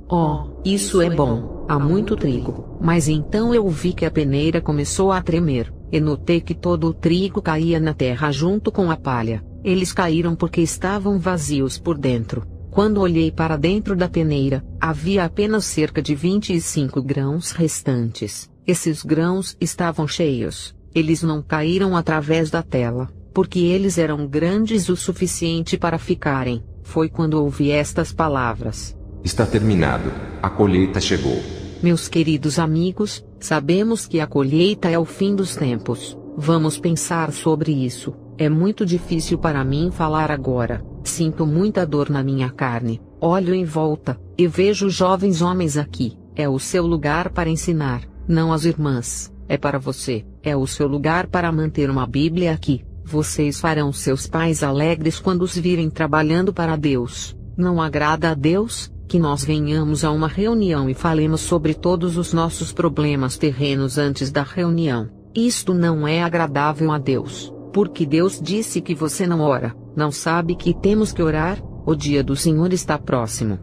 isso é bom, há muito trigo. Mas então eu vi que a peneira começou a tremer, e notei que todo o trigo caía na terra junto com a palha. Eles caíram porque estavam vazios por dentro. Quando olhei para dentro da peneira, havia apenas cerca de 25 grãos restantes. Esses grãos estavam cheios. Eles não caíram através da tela, porque eles eram grandes o suficiente para ficarem. Foi quando ouvi estas palavras: está terminado, a colheita chegou. Meus queridos amigos, sabemos que a colheita é o fim dos tempos. Vamos pensar sobre isso. É muito difícil para mim falar agora. Sinto muita dor na minha carne. Olho em volta, e vejo jovens homens aqui. É o seu lugar para ensinar, não as irmãs. É para você. É o seu lugar para manter uma Bíblia aqui. Vocês farão seus pais alegres quando os virem trabalhando para Deus. Não agrada a Deus? que nós venhamos a uma reunião e falemos sobre todos os nossos problemas terrenos antes da reunião. Isto não é agradável a Deus, porque Deus disse que você não ora, não sabe que temos que orar. O dia do Senhor está próximo.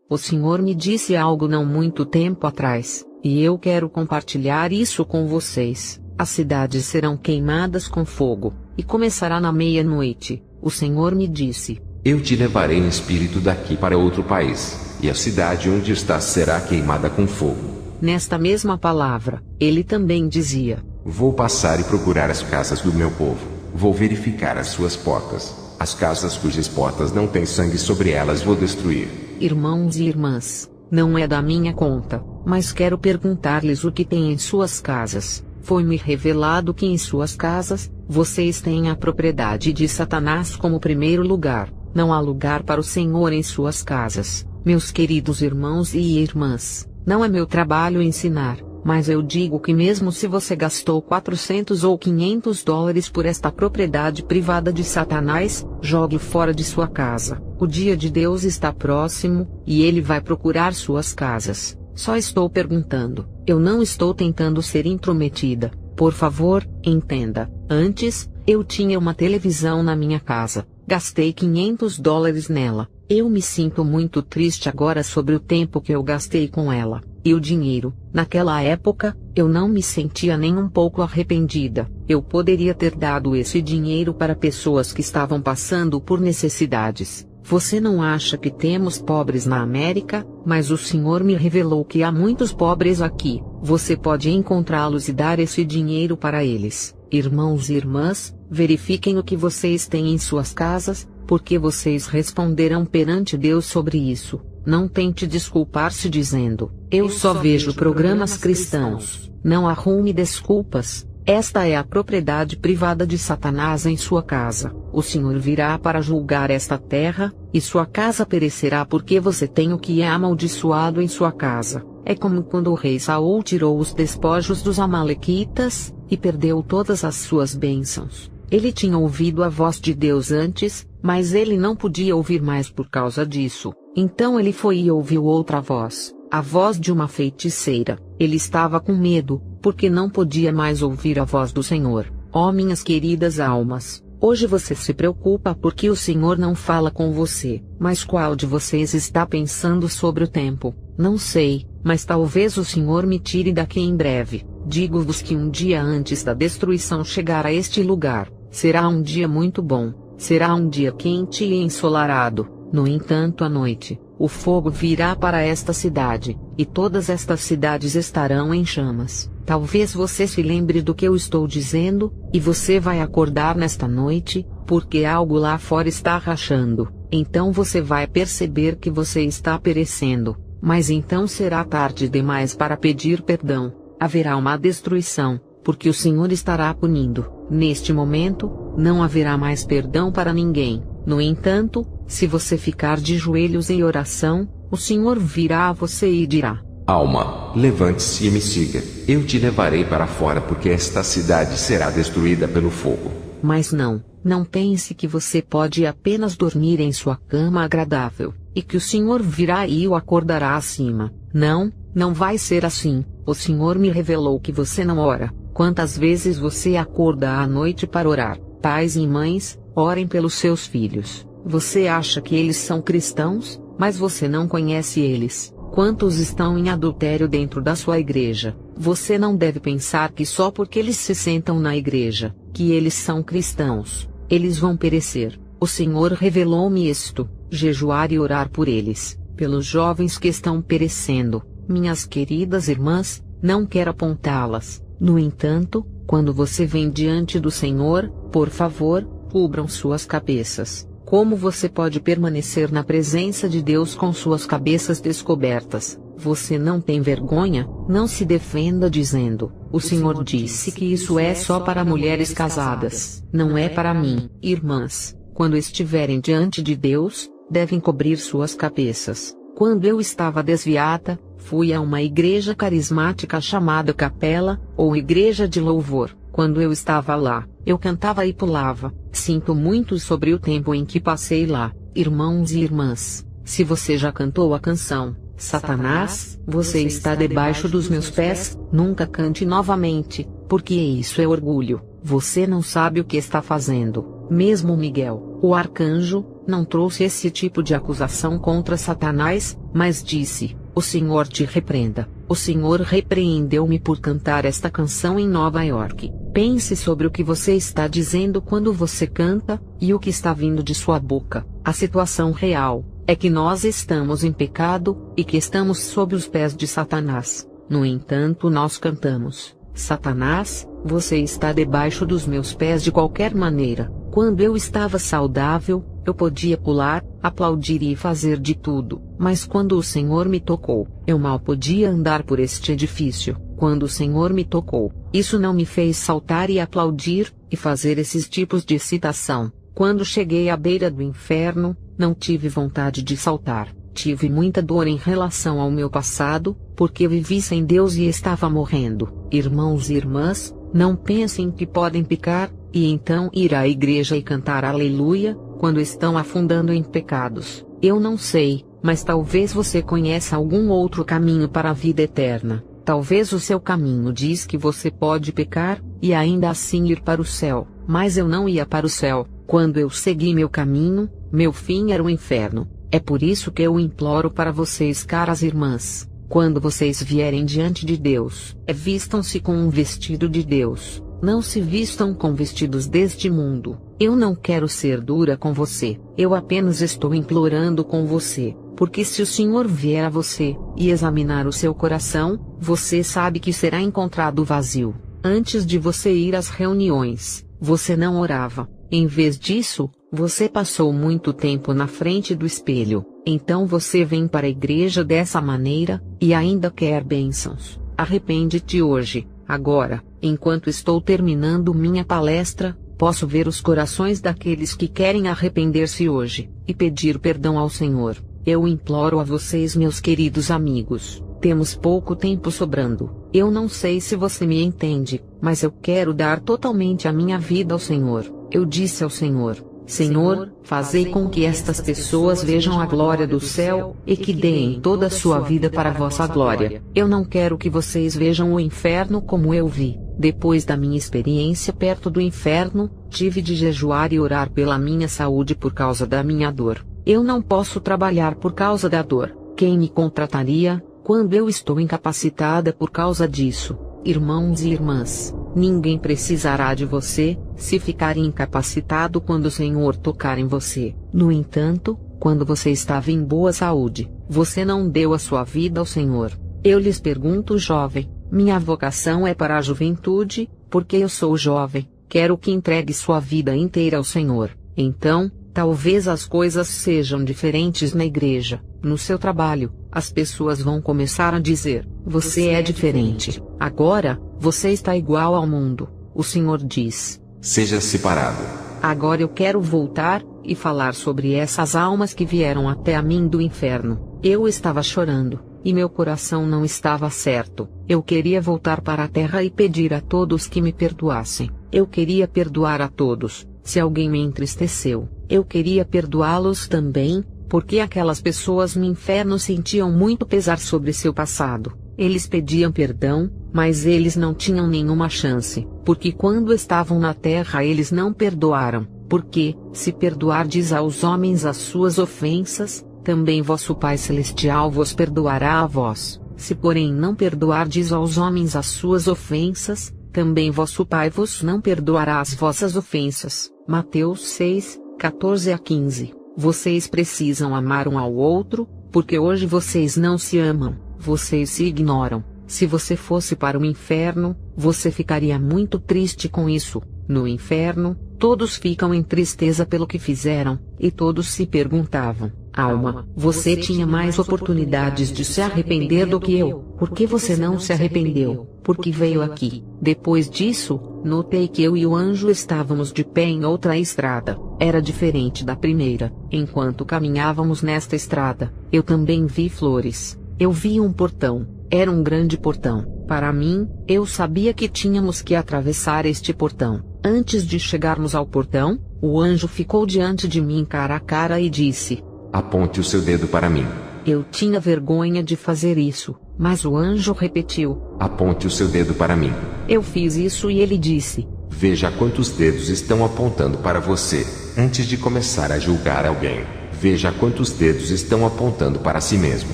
O Senhor me disse algo não muito tempo atrás, e eu quero compartilhar isso com vocês. As cidades serão queimadas com fogo, e começará na meia-noite. O Senhor me disse: Eu te levarei em espírito daqui para outro país, e a cidade onde estás será queimada com fogo. Nesta mesma palavra, ele também dizia: Vou passar e procurar as casas do meu povo. Vou verificar as suas portas. As casas cujas portas não têm sangue sobre elas vou destruir. Irmãos e irmãs, não é da minha conta, mas quero perguntar-lhes o que tem em suas casas. Foi-me revelado que em suas casas, vocês têm a propriedade de Satanás como primeiro lugar. Não há lugar para o Senhor em suas casas. Meus queridos irmãos e irmãs, não é meu trabalho ensinar, mas eu digo que mesmo se você gastou 400 ou 500 dólares por esta propriedade privada de Satanás, jogue fora de sua casa. O dia de Deus está próximo, e ele vai procurar suas casas. Só estou perguntando, eu não estou tentando ser intrometida. Por favor, entenda. Antes, eu tinha uma televisão na minha casa. Gastei 500 dólares nela. Eu me sinto muito triste agora sobre o tempo que eu gastei com ela. E o dinheiro, naquela época, eu não me sentia nem um pouco arrependida. Eu poderia ter dado esse dinheiro para pessoas que estavam passando por necessidades. Você não acha que temos pobres na América, mas o Senhor me revelou que há muitos pobres aqui. Você pode encontrá-los e dar esse dinheiro para eles. Irmãos e irmãs, verifiquem o que vocês têm em suas casas, porque vocês responderão perante Deus sobre isso. Não tente desculpar-se dizendo: eu só vejo programas cristãos. Não arrume desculpas. Esta é a propriedade privada de Satanás em sua casa. O Senhor virá para julgar esta terra, e sua casa perecerá porque você tem o que é amaldiçoado em sua casa. É como quando o rei Saul tirou os despojos dos amalequitas, e perdeu todas as suas bênçãos. Ele tinha ouvido a voz de Deus antes, mas ele não podia ouvir mais por causa disso. Então ele foi e ouviu outra voz, a voz de uma feiticeira. Ele estava com medo, porque não podia mais ouvir a voz do Senhor. Ó minhas queridas almas, hoje você se preocupa porque o Senhor não fala com você. Mas qual de vocês está pensando sobre o tempo? Não sei, mas talvez o Senhor me tire daqui em breve. Digo-vos que um dia antes da destruição chegar a este lugar, será um dia muito bom. Será um dia quente e ensolarado. No entanto, à noite, o fogo virá para esta cidade, e todas estas cidades estarão em chamas. Talvez você se lembre do que eu estou dizendo, e você vai acordar nesta noite, porque algo lá fora está rachando. Então você vai perceber que você está perecendo. Mas então será tarde demais para pedir perdão. Haverá uma destruição, porque o Senhor estará punindo. Neste momento, não haverá mais perdão para ninguém. No entanto, se você ficar de joelhos em oração, o Senhor virá a você e dirá: Alma, levante-se e me siga. Eu te levarei para fora porque esta cidade será destruída pelo fogo. Mas não pense que você pode apenas dormir em sua cama agradável, e que o Senhor virá e o acordará acima. Não vai ser assim. O Senhor me revelou que você não ora. Quantas vezes você acorda à noite para orar? Pais e mães, orem pelos seus filhos. Você acha que eles são cristãos, mas você não conhece eles. Quantos estão em adultério dentro da sua igreja? Você não deve pensar que só porque eles se sentam na igreja, que eles são cristãos, eles vão perecer. O Senhor revelou-me isto: jejuar e orar por eles, pelos jovens que estão perecendo. Minhas queridas irmãs, não quero apontá-las. No entanto, quando você vem diante do Senhor, por favor, cubram suas cabeças. Como você pode permanecer na presença de Deus com suas cabeças descobertas? Você não tem vergonha? Não se defenda dizendo: o Senhor disse que isso é só para mulheres casadas. Não é para mim. Irmãs, quando estiverem diante de Deus, devem cobrir suas cabeças. Quando eu estava desviada, fui a uma igreja carismática chamada Capela, ou Igreja de Louvor. Quando eu estava lá, eu cantava e pulava. Sinto muito sobre o tempo em que passei lá, irmãos e irmãs. Se você já cantou a canção, Satanás, você está debaixo dos meus pés, nunca cante novamente, porque isso é orgulho. Você não sabe o que está fazendo. Mesmo Miguel, o arcanjo, não trouxe esse tipo de acusação contra Satanás, mas disse: o Senhor te repreenda. O Senhor repreendeu-me por cantar esta canção em Nova York. Pense sobre o que você está dizendo quando você canta, e o que está vindo de sua boca. A situação real é que nós estamos em pecado, e que estamos sob os pés de Satanás. No entanto, nós cantamos: Satanás, você está debaixo dos meus pés de qualquer maneira. Quando eu estava saudável, eu podia pular, aplaudir e fazer de tudo, mas quando o Senhor me tocou, eu mal podia andar por este edifício. Quando o Senhor me tocou, isso não me fez saltar e aplaudir, e fazer esses tipos de excitação. Quando cheguei à beira do inferno, não tive vontade de saltar. Tive muita dor em relação ao meu passado, porque vivi sem Deus e estava morrendo. Irmãos e irmãs, não pensem que podem pecar, e então ir à igreja e cantar aleluia, quando estão afundando em pecados. Eu não sei, mas talvez você conheça algum outro caminho para a vida eterna. Talvez o seu caminho diz que você pode pecar, e ainda assim ir para o céu. Mas eu não ia para o céu. Quando eu segui meu caminho, meu fim era o inferno. É por isso que eu imploro para vocês, caras irmãs, quando vocês vierem diante de Deus, vistam-se com um vestido de Deus. Não se vistam com vestidos deste mundo. Eu não quero ser dura com você. Eu apenas estou implorando com você, porque se o Senhor vier a você, e examinar o seu coração, você sabe que será encontrado vazio. Antes de você ir às reuniões, você não orava. Em vez disso, você passou muito tempo na frente do espelho. Então você vem para a igreja dessa maneira, e ainda quer bênçãos. Arrepende-te hoje. Agora, enquanto estou terminando minha palestra, posso ver os corações daqueles que querem arrepender-se hoje, e pedir perdão ao Senhor. Eu imploro a vocês, meus queridos amigos, temos pouco tempo sobrando. Eu não sei se você me entende, mas eu quero dar totalmente a minha vida ao Senhor. Eu disse ao Senhor: Senhor, fazei com que estas pessoas vejam a glória do céu, e que deem toda a sua vida para a vossa glória. Eu não quero que vocês vejam o inferno como eu vi. Depois da minha experiência perto do inferno, tive de jejuar e orar pela minha saúde por causa da minha dor. Eu não posso trabalhar por causa da dor. Quem me contrataria, quando eu estou incapacitada por causa disso? Irmãos e irmãs, ninguém precisará de você, se ficar incapacitado quando o Senhor tocar em você. No entanto, quando você estava em boa saúde, você não deu a sua vida ao Senhor. Eu lhes pergunto, jovem, minha vocação é para a juventude, porque eu sou jovem, quero que entregue sua vida inteira ao Senhor. Então, talvez as coisas sejam diferentes na igreja, no seu trabalho, as pessoas vão começar a dizer: você é diferente. Agora, você está igual ao mundo. O Senhor diz: seja separado. Agora eu quero voltar e falar sobre essas almas que vieram até a mim do inferno. Eu estava chorando, e meu coração não estava certo. Eu queria voltar para a terra e pedir a todos que me perdoassem. Eu queria perdoar a todos. Se alguém me entristeceu, eu queria perdoá-los também, porque aquelas pessoas no inferno sentiam muito pesar sobre seu passado. Eles pediam perdão, mas eles não tinham nenhuma chance, porque quando estavam na terra eles não perdoaram. Porque, se perdoardes aos homens as suas ofensas, também vosso Pai Celestial vos perdoará a vós. Se porém não perdoardes aos homens as suas ofensas, também vosso Pai vos não perdoará as vossas ofensas. Mateus 6, 14 a 15. Vocês precisam amar um ao outro, porque hoje vocês não se amam, vocês se ignoram. Se você fosse para o inferno, você ficaria muito triste com isso. No inferno, todos ficam em tristeza pelo que fizeram, e todos se perguntavam: alma, você tinha mais oportunidades de se arrepender do que eu. Por que você não se arrependeu? Porque veio aqui. Depois disso, notei que eu e o anjo estávamos de pé em outra estrada. Era diferente da primeira. Enquanto caminhávamos nesta estrada, eu também vi flores. Eu vi um portão. Era um grande portão. Para mim, eu sabia que tínhamos que atravessar este portão. Antes de chegarmos ao portão, o anjo ficou diante de mim cara a cara e disse: Aponte o seu dedo para mim. Eu tinha vergonha de fazer isso, mas o anjo repetiu: Aponte o seu dedo para mim. Eu fiz isso e ele disse: Veja quantos dedos estão apontando para você. Antes de começar a julgar alguém, veja quantos dedos estão apontando para si mesmo.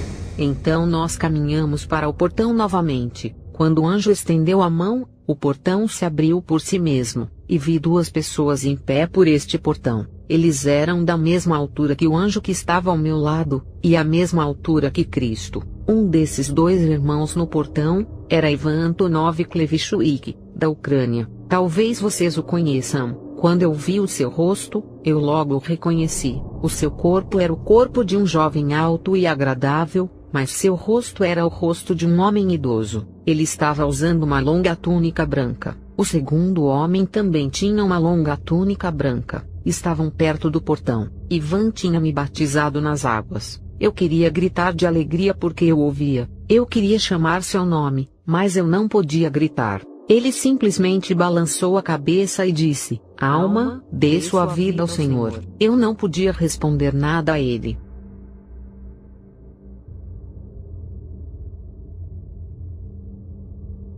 Então nós caminhamos para o portão novamente. Quando o anjo estendeu a mão, o portão se abriu por si mesmo, e vi duas pessoas em pé por este portão. Eles eram da mesma altura que o anjo que estava ao meu lado, e a mesma altura que Cristo. Um desses dois irmãos no portão era Ivan Antonov Klevichuk, da Ucrânia. Talvez vocês o conheçam. Quando eu vi o seu rosto, eu logo o reconheci. O seu corpo era o corpo de um jovem alto e agradável, mas seu rosto era o rosto de um homem idoso. Ele estava usando uma longa túnica branca. O segundo homem também tinha uma longa túnica branca. Estavam perto do portão. Ivan tinha me batizado nas águas. Eu queria gritar de alegria porque eu ouvia. Eu queria chamar seu nome, mas eu não podia gritar. Ele simplesmente balançou a cabeça e disse: Alma, dê sua vida ao Senhor. Eu não podia responder nada a ele.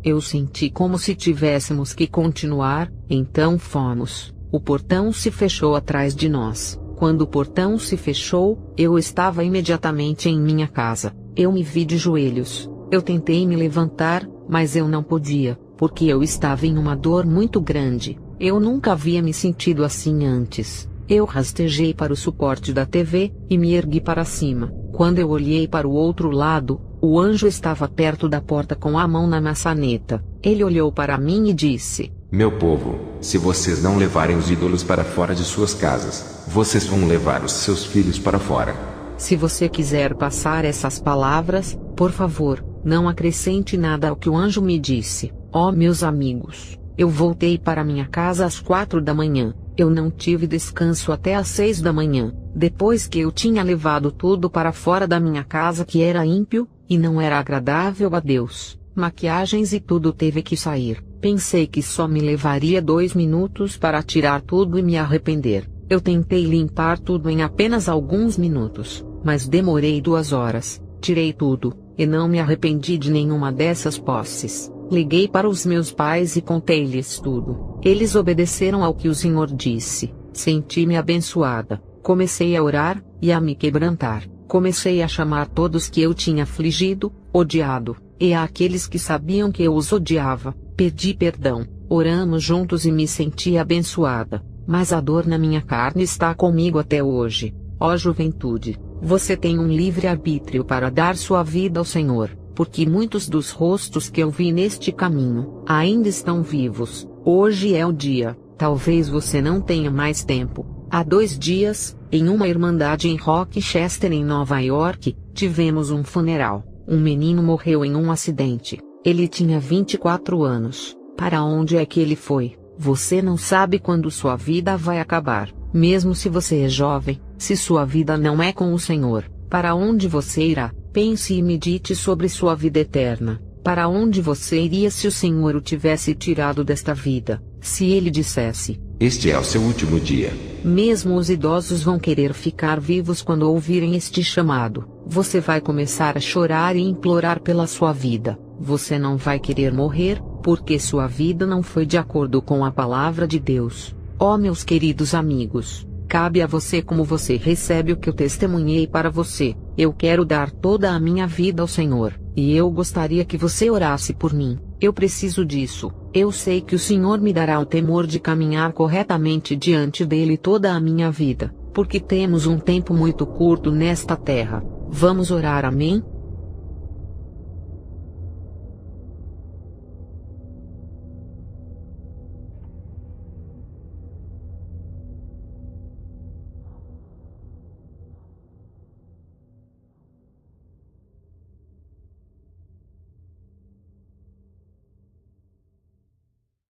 Eu senti como se tivéssemos que continuar, então fomos. O portão se fechou atrás de nós. Quando o portão se fechou, eu estava imediatamente em minha casa. Eu me vi de joelhos. Eu tentei me levantar, mas eu não podia, porque eu estava em uma dor muito grande. Eu nunca havia me sentido assim antes. Eu rastejei para o suporte da TV, e me ergui para cima. Quando eu olhei para o outro lado, o anjo estava perto da porta com a mão na maçaneta. Ele olhou para mim e disse: Meu povo, se vocês não levarem os ídolos para fora de suas casas, vocês vão levar os seus filhos para fora. Se você quiser passar essas palavras, por favor, não acrescente nada ao que o anjo me disse. Ó meus amigos, eu voltei para minha casa às 4 da manhã. Eu não tive descanso até às 6 da manhã, depois que eu tinha levado tudo para fora da minha casa que era ímpio, e não era agradável a Deus. Maquiagens e tudo teve que sair. Pensei que só me levaria 2 minutos para tirar tudo e me arrepender. Eu tentei limpar tudo em apenas alguns minutos, mas demorei 2 horas. Tirei tudo, e não me arrependi de nenhuma dessas posses. Liguei para os meus pais e contei-lhes tudo. Eles obedeceram ao que o Senhor disse. Senti-me abençoada. Comecei a orar, e a me quebrantar. Comecei a chamar todos que eu tinha afligido, odiado, e àqueles que sabiam que eu os odiava. Pedi perdão. Oramos juntos e me senti abençoada. Mas a dor na minha carne está comigo até hoje. Ó juventude, você tem um livre-arbítrio para dar sua vida ao Senhor, porque muitos dos rostos que eu vi neste caminho ainda estão vivos. Hoje é o dia. Talvez você não tenha mais tempo. Há 2 dias, em uma irmandade em Rochester, em Nova York, tivemos um funeral. Um menino morreu em um acidente. Ele tinha 24 anos. Para onde é que ele foi? Você não sabe quando sua vida vai acabar. Mesmo se você é jovem, se sua vida não é com o Senhor, para onde você irá? Pense e medite sobre sua vida eterna. Para onde você iria se o Senhor o tivesse tirado desta vida? Se ele dissesse: Este é o seu último dia. Mesmo os idosos vão querer ficar vivos quando ouvirem este chamado. Você vai começar a chorar e implorar pela sua vida. Você não vai querer morrer, porque sua vida não foi de acordo com a palavra de Deus. Ó meus queridos amigos, cabe a você como você recebe o que eu testemunhei para você. Eu quero dar toda a minha vida ao Senhor, e eu gostaria que você orasse por mim. Eu preciso disso. Eu sei que o Senhor me dará o temor de caminhar corretamente diante dele toda a minha vida, porque temos um tempo muito curto nesta terra. Vamos orar, amém?